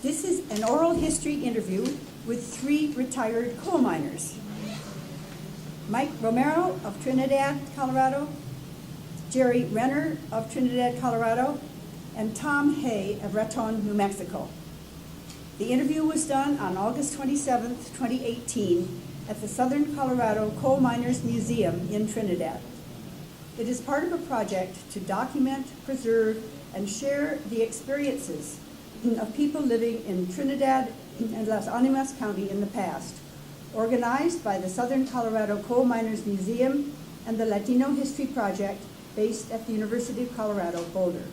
This is an oral history interview with 3 retired coal miners. Mike Romero of Trinidad, Colorado, Jerry Renner of Trinidad, Colorado, and Tom Hay of Raton, New Mexico. The interview was done on August 27, 2018 at the Southern Colorado Coal Miners Museum in Trinidad. It is part of a project to document, preserve, and share the experiences of people living in Trinidad and Las Animas County in the past, organized by the Southern Colorado Coal Miners Museum and the Latino History Project based at the University of Colorado, Boulder.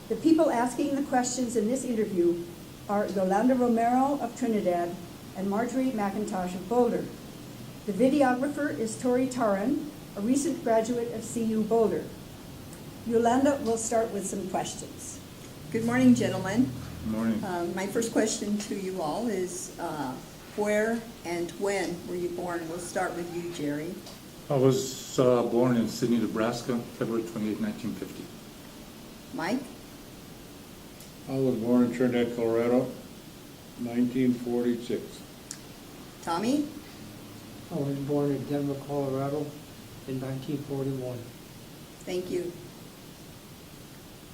The people asking the questions in this interview are Yolanda Romero of Trinidad and Marjorie McIntosh of Boulder. The videographer is Tori Taran, a recent graduate of CU Boulder. Yolanda will start with some questions. Good morning, gentlemen. Good morning. My first question to you all is where and when were you born? We'll start with you, Jerry. I was born in Sydney, Nebraska, February 28, 1950. Mike? I was born in Trinidad, Colorado, 1946. Tommy? I was born in Denver, Colorado in 1941. Thank you.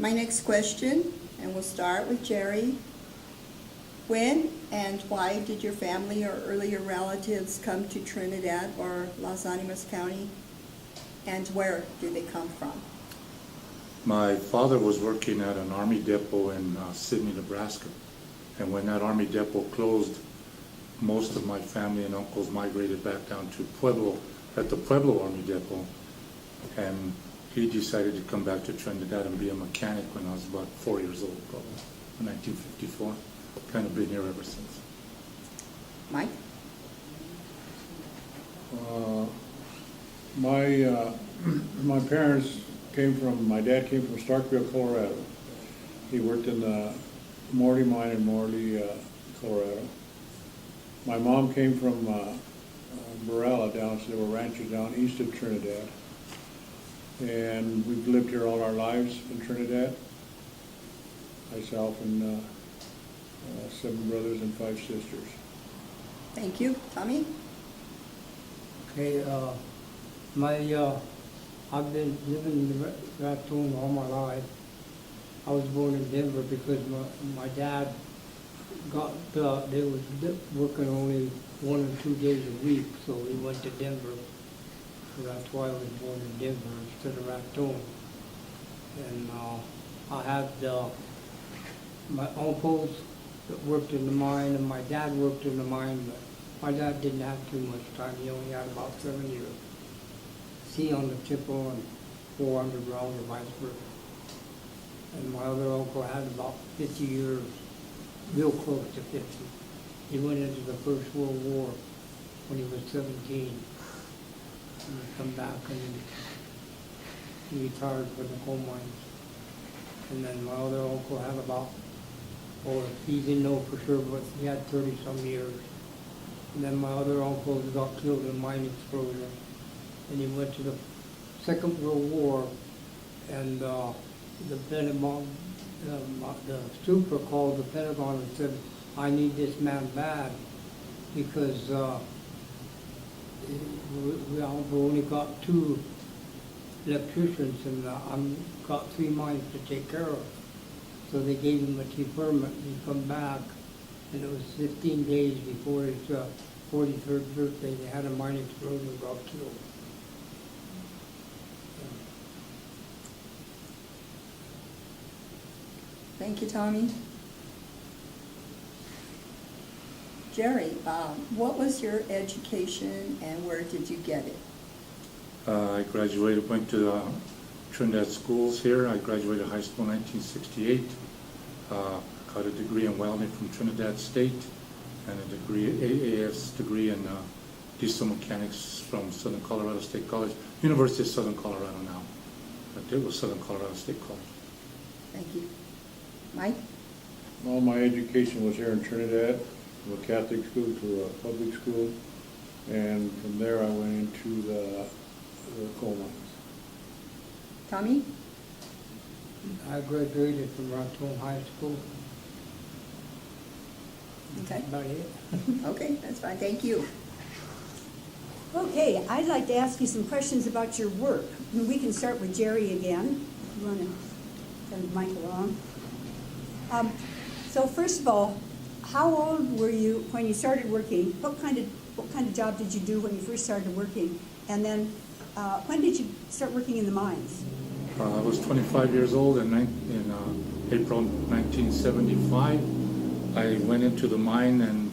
My next question, and we'll start with Jerry. When and why did your family or earlier relatives come to Trinidad or Las Animas County? And where did they come from? My father was working at an army depot in Sydney, Nebraska. And when that army depot closed, most of my family and uncles migrated back down to Pueblo, at the Pueblo Army Depot. And he decided to come back to Trinidad and be a mechanic when I was about 4 years old, probably, in 1954. Kind of been here ever since. Mike? My parents my dad came from Starkville, Colorado. He worked in the Morley mine in Morley, Colorado. My mom came from Barella down, so there were ranches down east of Trinidad. And we've lived here all our lives in Trinidad. Myself and 7 brothers and 5 sisters. Thank you. Tommy? Okay, I've been living in Raton all my life. I was born in Denver because my dad they was working only 1 or 2 days a week, so we went to Denver. So that's why I was born in Denver instead of Raton. And I had my uncles that worked in the mine, and my dad worked in the mine, but my dad didn't have too much time. He only had about 7 years. Sea on the tipple and 4 underground or vice versa. And my other uncle had about 50 years, real close to 50. He went into the First World War when he was 17. And he come back and he retired from the coal mines. And then my other uncle had about, he didn't know for sure, but he had 30-some years. And then my other uncle got killed in a mine explosion. And he went to the Second World War, and the Pentagon, the super called the Pentagon and said, I need this man bad, because we only got 2 electricians, and I've got 3 mines to take care of. So they gave him a deferment, and he come back, and it was 15 days before his 43rd birthday. They had a mine explosion and got killed. Thank you, Tommy. Jerry, what was your education and where did you get it? I went to Trinidad schools here. I graduated high school in 1968. Got a degree in welding from Trinidad State and a AAS degree in diesel mechanics from Southern Colorado State College, University of Southern Colorado now. But it was Southern Colorado State College. Thank you. Mike? All my education was here in Trinidad, from a Catholic school to a public school, and from there I went into the coal mines. Tommy? I graduated from Raton High School. Okay, About it. okay, that's fine, thank you. Okay, I'd like to ask you some questions about your work. We can start with Jerry again. You want to send the mic along? So first of all, how old were you when you started working? What kind of job did you do when you first started working? And then when did you start working in the mines? I was 25 years old in April 1975. I went into the mine, and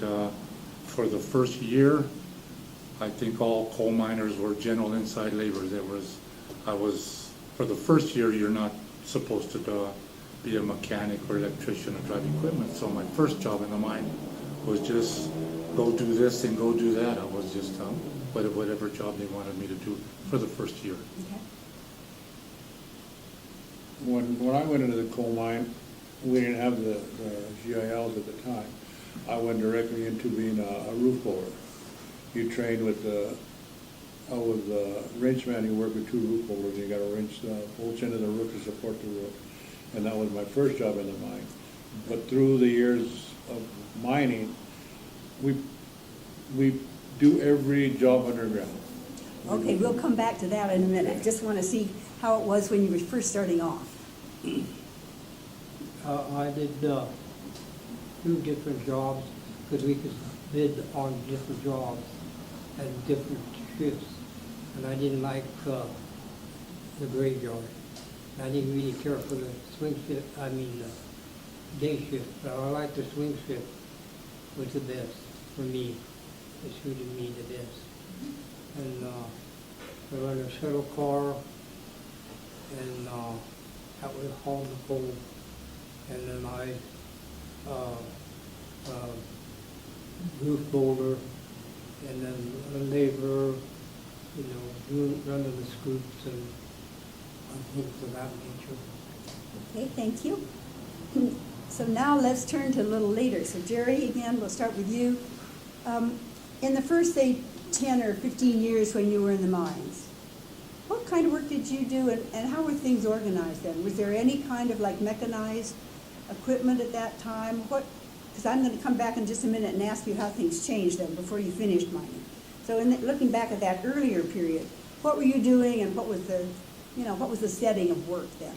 for the first year, I think all coal miners were general inside labor. For the first year, you're not supposed to be a mechanic or electrician or drive equipment. So my first job in the mine was just go do this and go do that. I was just whatever job they wanted me to do for the first year. Okay. When I went into the coal mine, we didn't have the GILs at the time. I went directly into being a roof holder. You trained with I was a wrench man. You worked with two roof holders. You got to wrench both ends of the roof to support the roof, and that was my first job in the mine. But through the years of mining, we do every job underground. Okay, we'll come back to that in a minute. Just want to see how it was when you were first starting off. I did 2 different jobs because we could bid on different jobs and different shifts. And I didn't like the graveyard. I didn't really care for the swing shift, day shift. But I liked the swing shift was the best for me. It suited me the best. And I run a shuttle car, and that was hauling the coal. And then I roof boulder, and then a laborer, running the scoops and things of that nature. Okay, thank you. So now let's turn to a little later. So Jerry, again, we'll start with you. In the first, say, 10 or 15 years when you were in the mines, what kind of work did you do, and how were things organized then? Was there any kind of like mechanized equipment at that time? Because I'm going to come back in just a minute and ask you how things changed then before you finished mining. So looking back at that earlier period, what were you doing, and what was the setting of work then?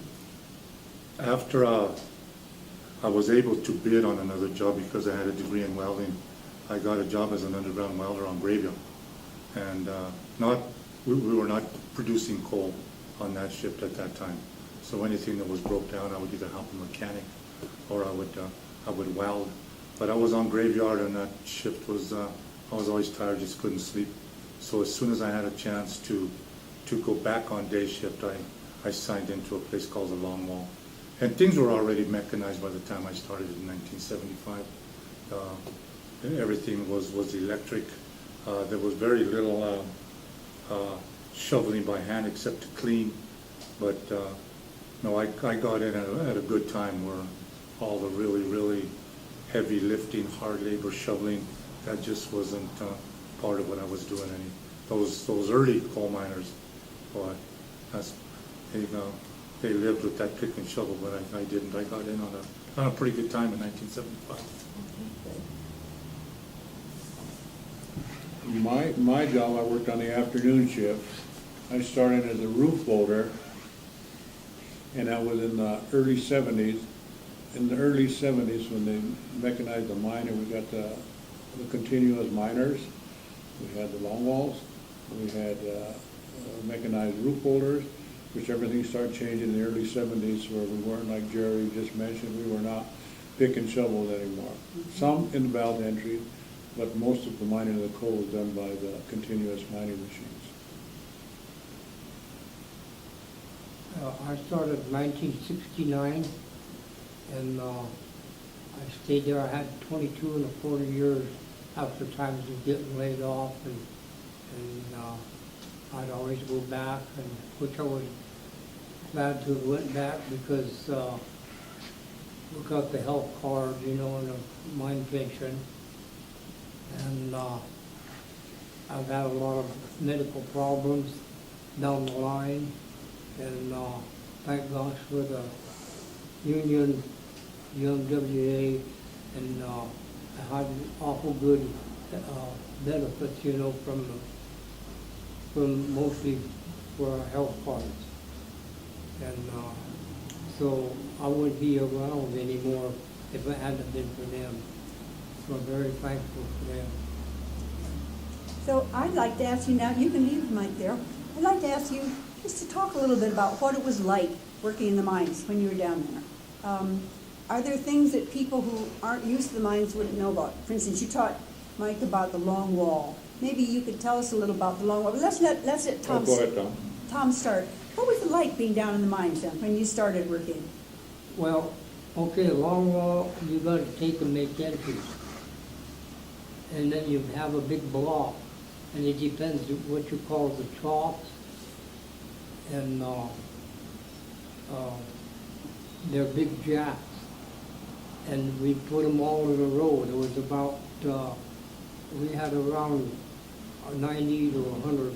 After I was able to bid on another job because I had a degree in welding, I got a job as an underground welder on graveyard. And we were not producing coal on that shift at that time. So anything that was broke down, I would either help a mechanic or I would weld. But I was on graveyard, and that shift was, I was always tired, just couldn't sleep. So as soon as I had a chance to go back on day shift, I signed into a place called the Long Wall. And things were already mechanized by the time I started in 1975. Everything was electric. There was very little shoveling by hand except to clean. But no, I got in at a good time where all the really, really heavy lifting, hard labor, shoveling, that just wasn't part of what I was doing. Those early coal miners, boy, they lived with that pick and shovel, but I didn't. I got in on a pretty good time in 1975. My job, I worked on the afternoon shift. I started as a roof bolder, and that was in the early 70s. In the early 70s, when they mechanized the mine, and we got the continuous miners, we had the long walls, we had mechanized roof boulders, which everything started changing in the early 70s, where we weren't, like Jerry just mentioned, we were not pick and shovels anymore. Some in the belt entry, but most of the mining of the coal was done by the continuous mining machines. I started in 1969, and I stayed there. I had 22 and a quarter years after times of getting laid off, and I'd always go back, and which I was glad to have went back because we got the health card, and the mine pension, and I've had a lot of medical problems down the line, and thank gosh for the union, UMWA, and had awful good benefits, you know, from mostly for our health cards. And so I wouldn't be around anymore if it hadn't been for them. So I'm very thankful for them. So I'd like to ask you now, you can leave the mic there. I'd like to ask you just to talk a little bit about what it was like working in the mines when you were down there. Are there things that people who aren't used to the mines wouldn't know about? For instance, you taught Mike about the long wall. Maybe you could tell us a little about the long wall. But let's let Tom, Go ahead, Tom. Tom start. What was it like being down in the mines then when you started working? Well, okay, long wall, you gotta take and make entries. And then you have a big block, and it depends what you call the chalks. And they're big jacks. And we put them all in a row. There was about, we had around 90 to 100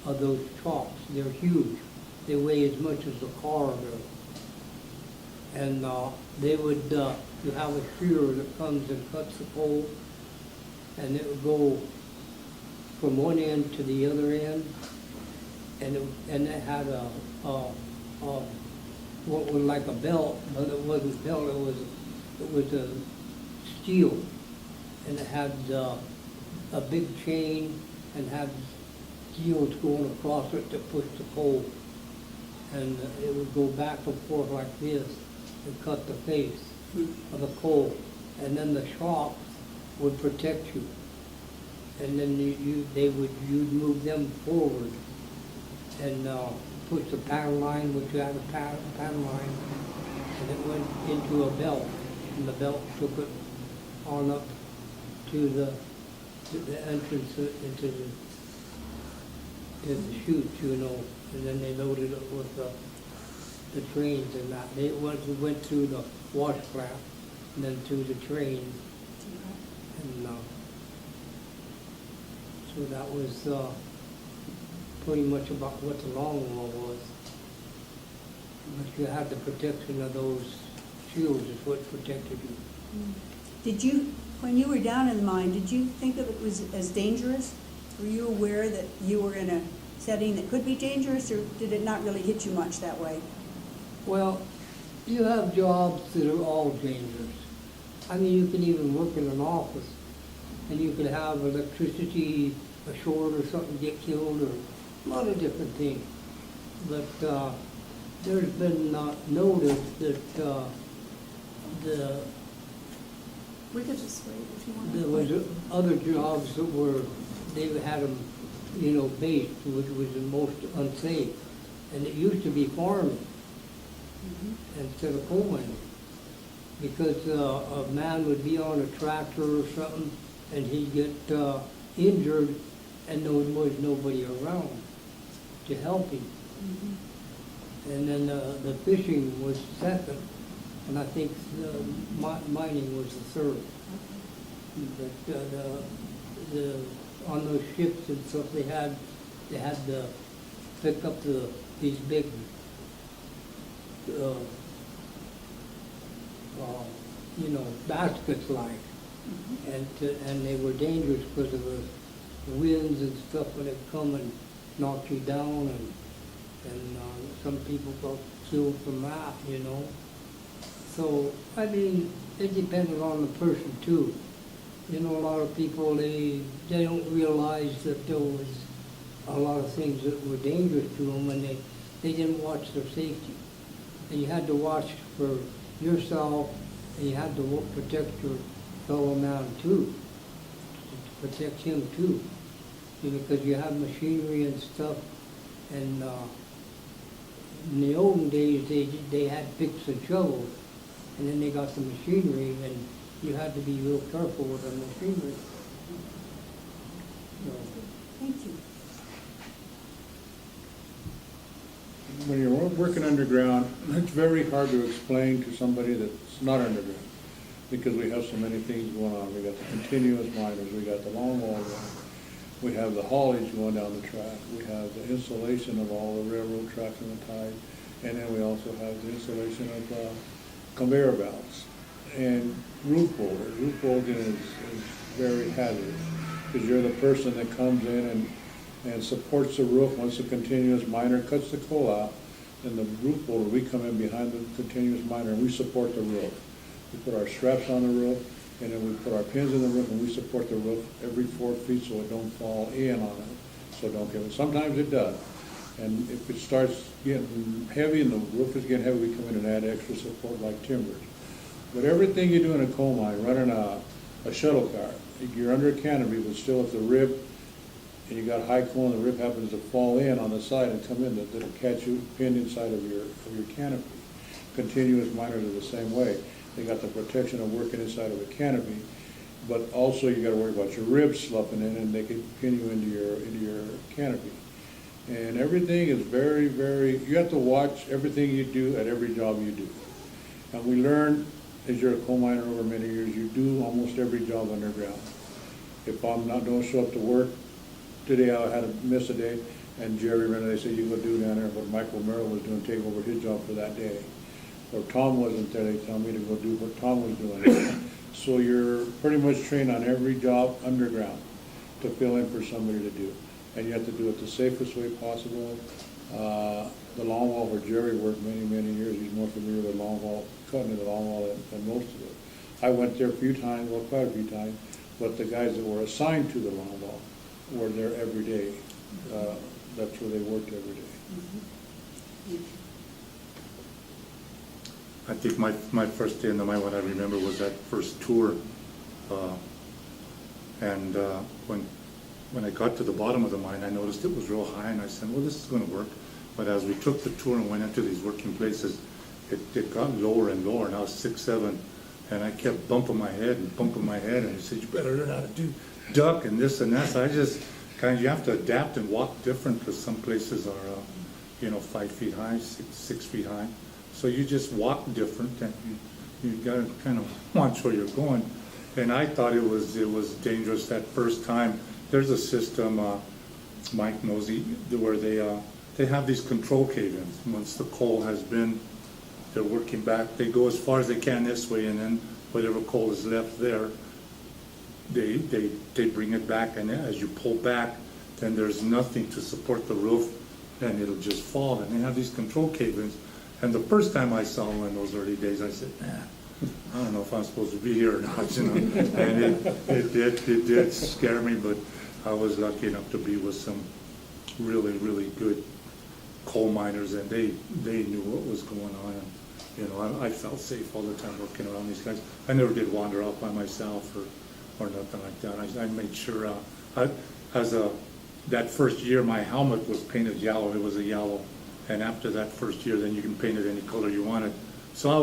of those chalks. They're huge. They weigh as much as a car does. And they would, you have a shearer that comes and cuts the coal, and it would go from one end to the other end, and it had what was like a belt, but it wasn't a belt, it was a steel, and it had a big chain and had steels going across it to push the coal, and it would go back and forth like this and cut the face of the coal, and then the shocks would protect you, and then you'd move them forward and push the panel line, which you had a panel line, and it went into a belt, and the belt took it on up to the entrance into the chute, you know, and then they loaded it with the trains and that. They went through the wash plant and then through the train, and so that was pretty much about what the long wall was. But you had the protection of those shields is what protected you. Did you, when you were down in the mine, did you think of it was as dangerous? Were you aware that you were in a setting that could be dangerous, or did it not really hit you much that way? Well, you have jobs that are all dangerous. I mean, you can even work in an office, and you could have electricity, a short or something, get killed, or a lot of different things. But there's been noted that We could just wait if you want. there was other jobs that were, they had them, you know, based, which was the most unsafe. And it used to be farming instead of coal mining. Because a man would be on a tractor or something, and he'd get injured, and there was nobody around to help him. And then the fishing was second, and I think mining was the third. But on those ships and stuff, they had to pick up these big you know, baskets like, and they were dangerous because of the winds and stuff when it come and knock you down, and some people got killed from that, you know. So, I mean, it depended on the person too. You know, a lot of people, they don't realize that there was a lot of things that were dangerous to them, and they didn't watch their safety. And you had to watch for yourself, and you had to protect your fellow man too, to protect him too. You know, because you have machinery and stuff, and in the olden days, they had picks and shovels, and then they got the machinery, and you had to be real careful with the machinery. So, Thank you. When you're working underground, it's very hard to explain to somebody that's not underground, because we have so many things going on. We got the continuous miners, we got the long wall going, we have the haulage going down the track, we have the installation of all the railroad tracks and the ties, and then we also have the installation of conveyor belts. And roof bolting. Roof bolting is very hazardous, because you're the person that comes in and supports the roof. Once the continuous miner cuts the coal out, then the roof bolter, we come in behind the continuous miner and we support the roof. We put our straps on the roof, and then we put our pins in the roof, and we support the roof every 4 feet so it don't fall in on it, so it don't get it. Sometimes it does. And if it starts getting heavy and the roof is getting heavy, we come in and add extra support like timbers. But everything you do in a coal mine, running a shuttle car, you're under a canopy, but still if the rib, and you got high coal and the rib happens to fall in on the side and come in, that'll catch you pinned inside of your canopy. Continuous miners are the same way. They got the protection of working inside of a canopy, but also you gotta worry about your ribs sloughing in, and they can pin you into your canopy. And everything is very, very, you have to watch everything you do at every job you do. And we learn, as you're a coal miner over many years, you do almost every job underground. If don't show up to work, today I had to miss a day, and Jerry Renner, they said, you go do down there what Mike Romero was doing, take over his job for that day. Or Tom wasn't there, they tell me to go do what Tom was doing. So you're pretty much trained on every job underground to fill in for somebody to do. And you have to do it the safest way possible. The longwall where Jerry worked many, many years, he's more familiar with longwall, cutting the longwall than most of it. I went there a few times, well, quite a few times, but the guys that were assigned to the longwall were there every day. That's where they worked every day. I think my first day in the mine, what I remember was that first tour. When I got to the bottom of the mine, I noticed it was real high, and I said, well, this is going to work. But as we took the tour and went into these working places, it got lower and lower, and I was 6'7", and I kept bumping my head, and he said, you better learn how to do duck and this and that. So I just you have to adapt and walk different, because some places are, 5 feet high, 6 feet high. So you just walk different, and you got to kind of watch where you're going. And I thought it was dangerous that first time. There's a system, Mike knows, where they have these control cave-ins. Once the coal has been, they're working back, they go as far as they can this way, and then whatever coal is left there, they bring it back, and as you pull back, then there's nothing to support the roof, and it'll just fall. And they have these control cave-ins. And the first time I saw one in those early days, I said, I don't know if I'm supposed to be here or not, And it did scare me, but I was lucky enough to be with some really, really good coal miners, and they knew what was going on. And, I felt safe all the time working around these guys. I never did wander off by myself or nothing like that. I made sure, that first year my helmet was painted yellow. It was a yellow. And after that first year, then you can paint it any color you wanted. So I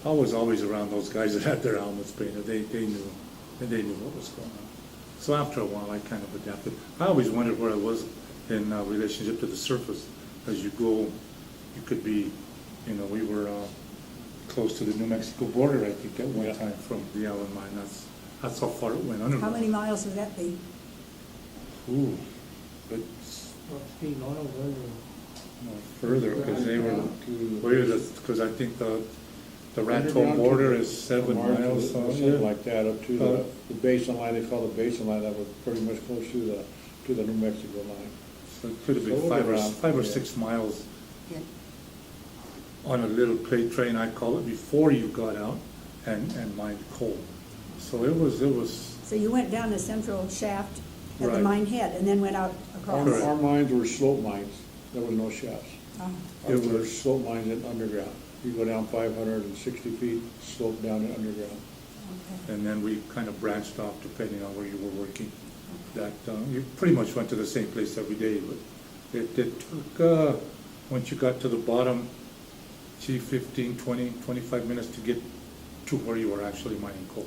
was always around those guys that had their helmets painted. They knew what was going on. So after a while, I kind of adapted. I always wondered where I was in relationship to the surface. As you go, you could be, we were close to the New Mexico border, I think, at one time from the Allen mine. That's how far it went underground. How many miles would that be? Ooh, but further, because they were, because I think the Raton border is 7 miles. Something like that, up to the basin line, they call the basin line, that was pretty much close to the New Mexico line. So it could have been 5 or 6 miles Yeah. on a little plate train, I call it, before you got out and mined coal. So it was. So you went down the central shaft at the Right. mine head and then went out across? Correct. Our mines were slope mines, there was no shafts. Oh. It was slope mines in underground. You go down 560 feet, slope down in underground. Okay. And then we kind of branched off depending on where you were working. That you pretty much went to the same place every day, but it took, once you got to the bottom, 15, 20, 25 minutes to get to where you were actually mining coal.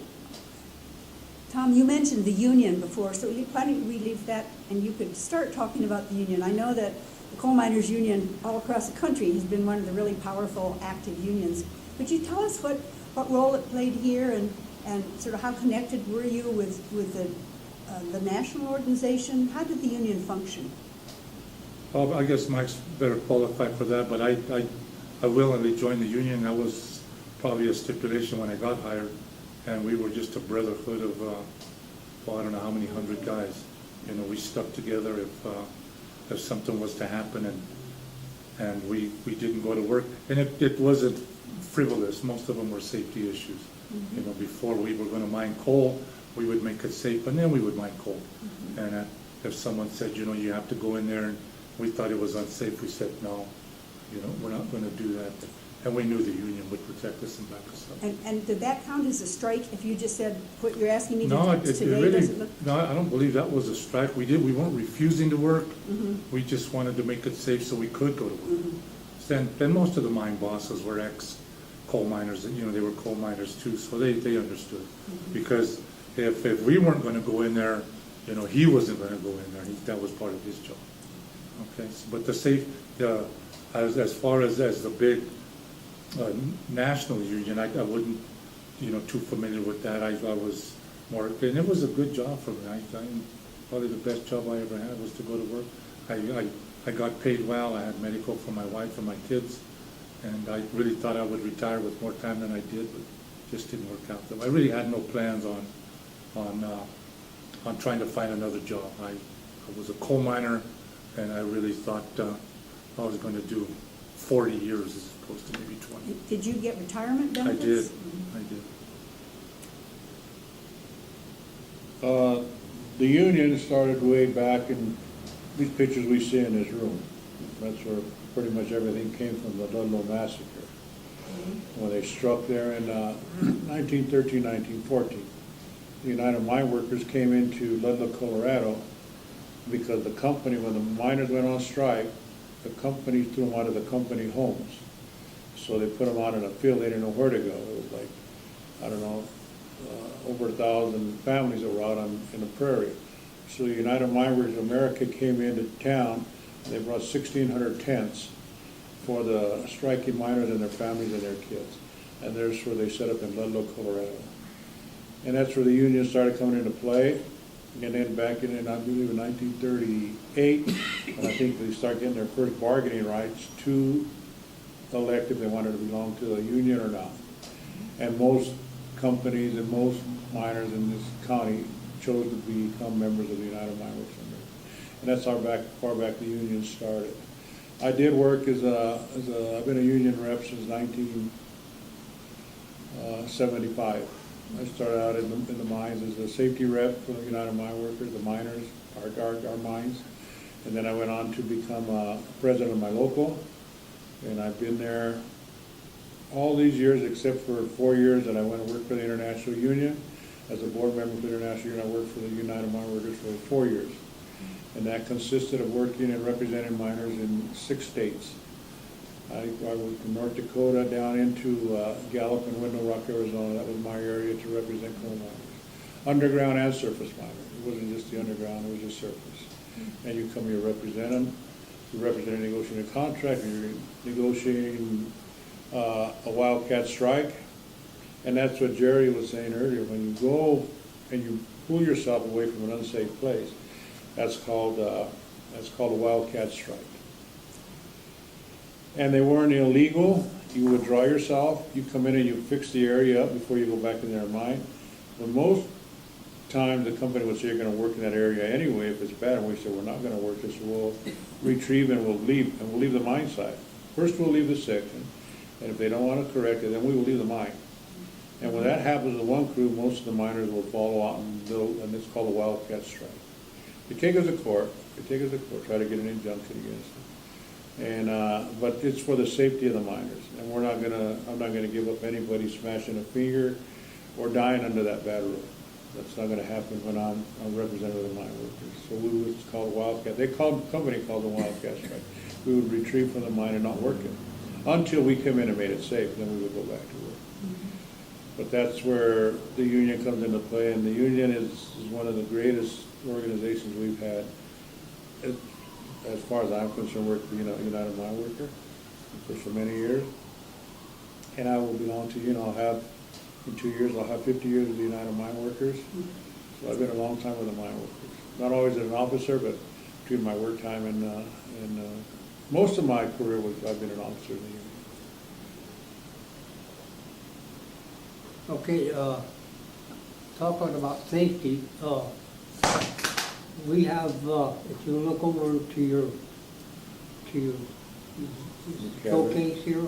Tom, you mentioned the union before, so why don't we leave that and you could start talking about the union. I know that the Coal Miners Union all across the country has been one of the really powerful, active unions. Could you tell us what role it played here and sort of how connected were you with the national organization? How did the union function? I guess Mike's better qualified for that, but I willingly joined the union. I was probably a stipulation when I got hired, and we were just a brotherhood of, well, I don't know how many hundred guys. You know, we stuck together if something was to happen, and we didn't go to work. And it wasn't frivolous. Most of them were safety issues. You know, before we were going to mine coal, we would make it safe, and then we would mine coal. And if someone said, you know, you have to go in there, and we thought it was unsafe, we said, no, you know, we're not going to do that. And we knew the union would protect us and back us up. And did that count as a strike if you just said, what you're asking me to No, do it today really, doesn't look? no, I don't believe that was a strike. We weren't refusing to work. We just wanted to make it safe so we could go to work. Then most of the mine bosses were ex-coal miners, you know, they were coal miners too, so they understood. Because if we weren't gonna go in there, you know, he wasn't gonna go in there. That was part of his job. Okay, but as far as the big national union, I wasn't, you know, too familiar with that. I was more, and it was a good job for me. Probably the best job I ever had was to go to work. I got paid well. I had medical for my wife and my kids, and I really thought I would retire with more time than I did, but it just didn't work out. I really had no plans on trying to find another job. I was a coal miner, and I really thought I was going to do 40 years as opposed to maybe 20. Did you get retirement I benefits? did. I did. The union started way back in these pictures we see in this room. That's where pretty much everything came from, the Ludlow massacre. When they struck there in 1913, 1914. The United Mine Workers came into Ludlow, Colorado, because the company, when the miners went on strike, the company threw them out of the company homes. So they put them out in a field, they didn't know where to go. It was like, I don't know, over 1,000 families that were out in the prairie. So the United Mine Workers of America came into town, and they brought 1,600 tents for the striking miners and their families and their kids. And there's where they set up in Ludlow, Colorado. And that's where the union started coming into play. And then back in, I believe, in 1938, when I think they started getting their first bargaining rights to elect if they wanted to belong to a union or not. And most companies and most miners in this county chose to become members of the United Mine Workers of America. And that's how far back the union started. I did work I've been a union rep since 1975. I started out in the mines as a safety rep for the United Mine Workers, the miners, our mines. And then I went on to become president of my local. And I've been there all these years except for 4 years that I went to work for the International Union. As a board member for the International Union, I worked for the United Mine Workers for 4 years. And that consisted of working and representing miners in 6 states. I worked in North Dakota down into Gallup and Window Rock, Arizona. That was my area to represent coal miners. Underground and surface miners. It wasn't just the underground, it was just surface. And you come here to represent them. You're representing, negotiating a contract, you're negotiating a wildcat strike. And that's what Jerry was saying earlier. When you go and you pull yourself away from an unsafe place, that's called a wildcat strike. And they weren't illegal. You withdraw yourself, you come in and you fix the area up before you go back in their mine. But most times the company would say you're going to work in that area anyway if it's bad, and we said we're not going to work this, we'll retrieve and we'll leave the mine site. First we'll leave the section, and if they don't want to correct it, then we will leave the mine. And when that happens to one crew, most of the miners will follow out and build, and it's called a wildcat strike. They take us to court, try to get an injunction against it. And but it's for the safety of the miners, and I'm not gonna give up anybody smashing a finger or dying under that bad rule. That's not gonna happen when I'm representative of the mine workers. So it's called a wildcat. The company called it a wildcat strike. We would retreat from the mine and not work it until we come in and made it safe. Then we would go back to work. But that's where the union comes into play, and the union is one of the greatest organizations we've had. As far as I'm concerned, worked for United Mine Worker for many years. And I will belong to, in 2 years, I'll have 50 years with the United Mine Workers. So I've been a long time with the mine workers. Not always as an officer, but between my work time and most of my career I've been an officer in the union. Okay, talking about safety, we have, if you look over to your showcase here,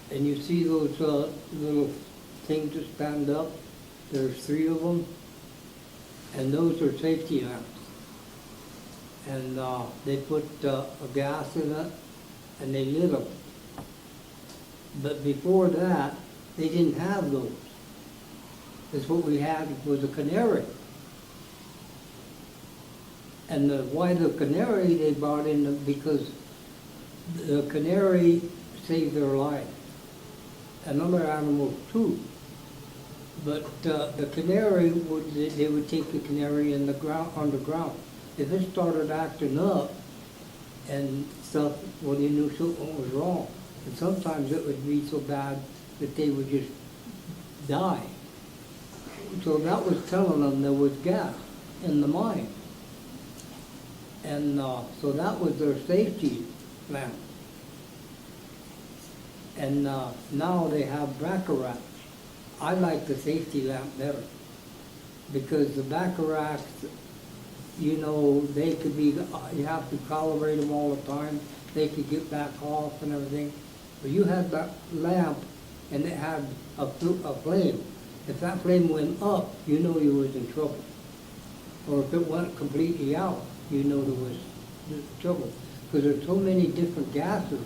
and you see those, little things that stand up, there's 3 of them, and those are safety lamps. And, they put, a gas in it, and they lit them. But before that, they didn't have those. That's what we had was a canary. And why the canary they brought in, because the canary saved their life. And other animals too. But the canary they would take the canary in the ground, underground. If it started acting up and stuff, well, they knew something was wrong. And sometimes it would be so bad that they would just die. So that was telling them there was gas in the mine. And so that was their safety lamp. And now they have baccarats. I like the safety lamp better, because the baccarats, you know, they could be, you have to calibrate them all the time. They could get back off and everything. But you had that lamp and it had a flame. If that flame went up, you know you was in trouble. Or if it went completely out, you know there was trouble. Because there's so many different gases.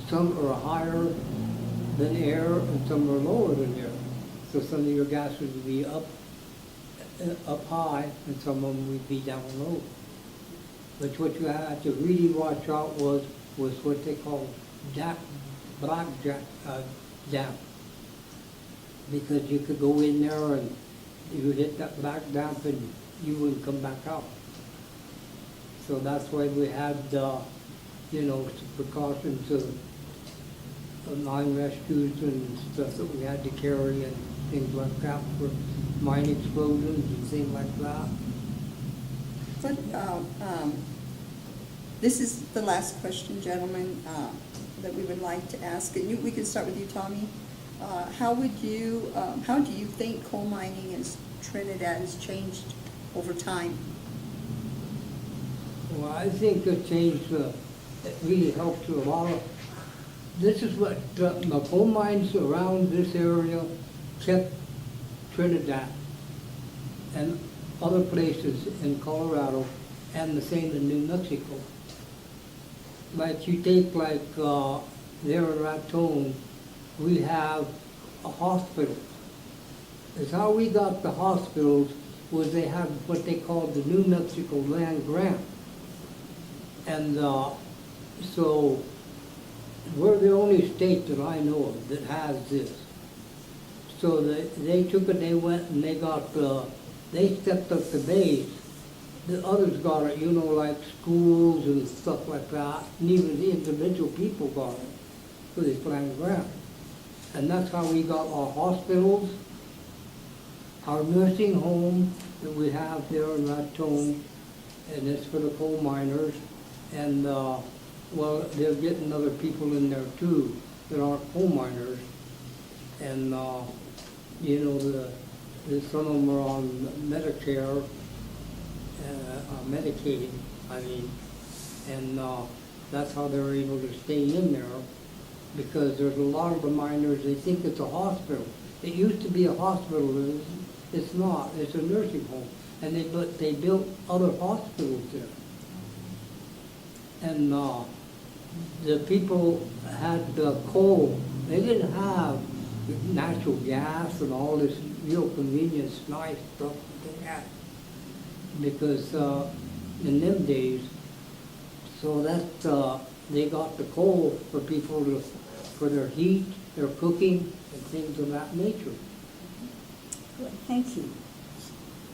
Some are higher than air and some are lower than air. So some of your gases would be up high and some of them would be down low. But what you had to really watch out was what they call black damp. Because you could go in there and you would hit that black damp and you wouldn't come back out. So that's why we had, you know, some precautions of mine rescues and stuff that we had to carry and things like that for mine explosions and things like that. But this is the last question, gentlemen, that we would like to ask. And we can start with you, Tommy. How do you think coal mining in Trinidad has changed over time? Well, I think the change, it really helps a lot of, this is what, the coal mines around this area kept Trinidad and other places in Colorado and the same in New Mexico. Like you take there in Raton, we have a hospital. It's how we got the hospitals was they had what they called the New Mexico Land Grant. And so we're the only state that I know of that has this. So they took it, they went and they got, they stepped up the base. The others got it, you know, like schools and stuff like that. And even the individual people got it for this land grant. And that's how we got our hospitals, our nursing home that we have there in Raton, and it's for the coal miners. And, well, they're getting other people in there too that aren't coal miners. And, you know, some of them are on Medicare, Medicaid, I mean. And that's how they're able to stay in there, because there's a lot of the miners, they think it's a hospital. It used to be a hospital, it's not, it's a nursing home. And they built other hospitals there. And the people had coal. They didn't have natural gas and all this real convenience, nice stuff that they had. Because in them days, so that they got the coal for people for their heat, their cooking, and things of that nature. Good, thank you.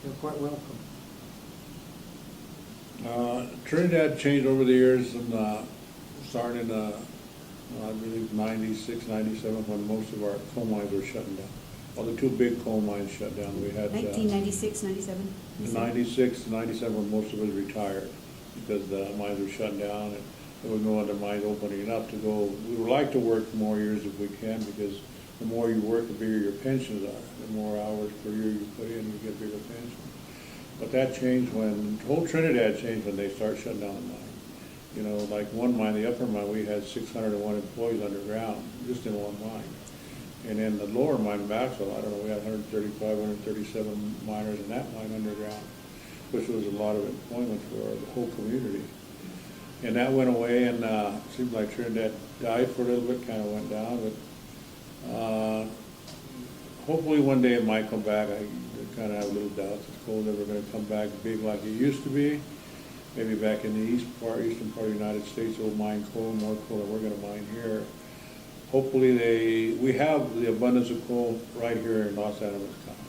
You're quite welcome. Trinidad changed over the years, and starting in, I believe, 96, 97, when most of our coal mines were shutting down. Well, the 2 big coal mines shut down. We had 1996, 97? in 96, 97, when most of us retired, because the mines were shutting down, and there was no other mines opening up to go. We would like to work more years if we can, because the more you work, the bigger your pensions are. The more hours per year you put in, you get bigger pension. But that changed when, whole Trinidad changed when they started shutting down the mine. You know, like one mine, the upper mine, we had 601 employees underground, just in one mine. And in the lower mine, Maxwell, I don't know, we had 135, 137 miners in that mine underground, which was a lot of employment for the whole community. And that went away, and it seemed like Trinidad died for a little bit, kind of went down, but hopefully one day it might come back. I kind of have a little doubt that coal's never going to come back big like it used to be. Maybe back in the eastern part of the United States, they'll mine coal, more coal than we're going to mine here. Hopefully we have the abundance of coal right here in Los Angeles County.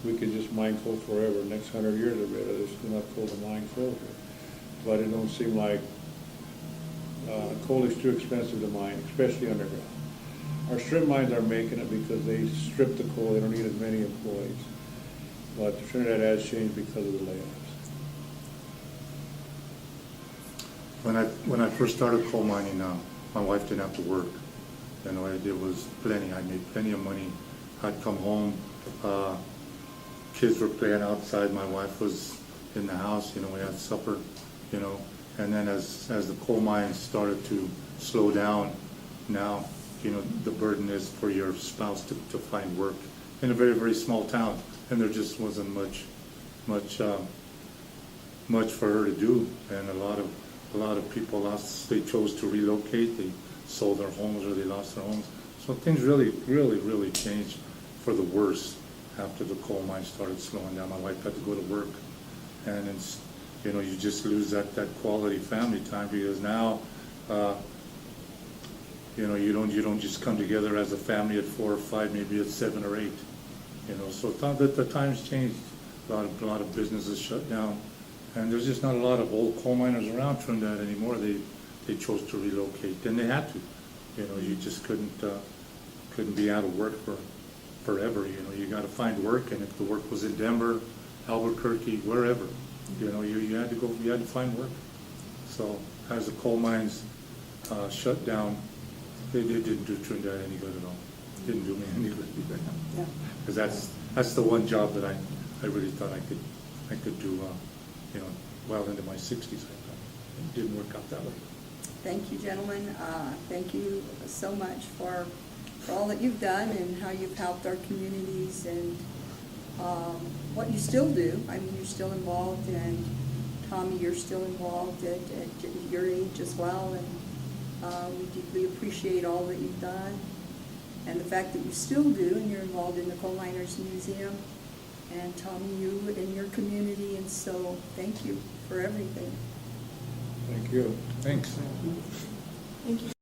We could just mine coal forever. Next 100 years or better, there's enough coal to mine coal here. But it don't seem like coal is too expensive to mine, especially underground. Our strip mines are making it because they strip the coal. They don't need as many employees. But Trinidad has changed because of the layoffs. When I first started coal mining, my wife didn't have to work. And what I did was plenty. I made plenty of money. I'd come home, kids were playing outside. My wife was in the house. You know, we had supper. You know, and then as the coal mines started to slow down, now, you know, the burden is for your spouse to find work in a very, very small town, and there just wasn't much for her to do, and a lot of people they chose to relocate. They sold their homes or they lost their homes. So things really, really, really changed for the worse after the coal mines started slowing down. My wife had to go to work, and it's, you know, you just lose that quality family time, because now, you know, you don't just come together as a family at 4 or 5, maybe at 7 or 8. You know, so the times changed. A lot of businesses shut down, and there's just not a lot of old coal miners around Trinidad anymore. They chose to relocate, and they had to. You know, you just couldn't be out of work for forever. You know, you got to find work, and if the work was in Denver, Albuquerque, wherever, you know, you had to go. You had to find work. So as the coal mines shut down, they didn't do Trinidad any good at all. Didn't do me any good either. Yeah. Because that's the one job that I really thought I could do. You know, well into my 60s. I thought it didn't work out that way. Thank you, gentlemen. Thank you so much for all that you've done and how you've helped our communities and what you still do. I mean, you're still involved, and Tommy, you're still involved at your age as well, and we deeply appreciate all that you've done and the fact that you still do, and you're involved in the Coal Miners Museum, and Tommy, you in your community, and so thank you for everything. Thank you. Thanks. Thank you.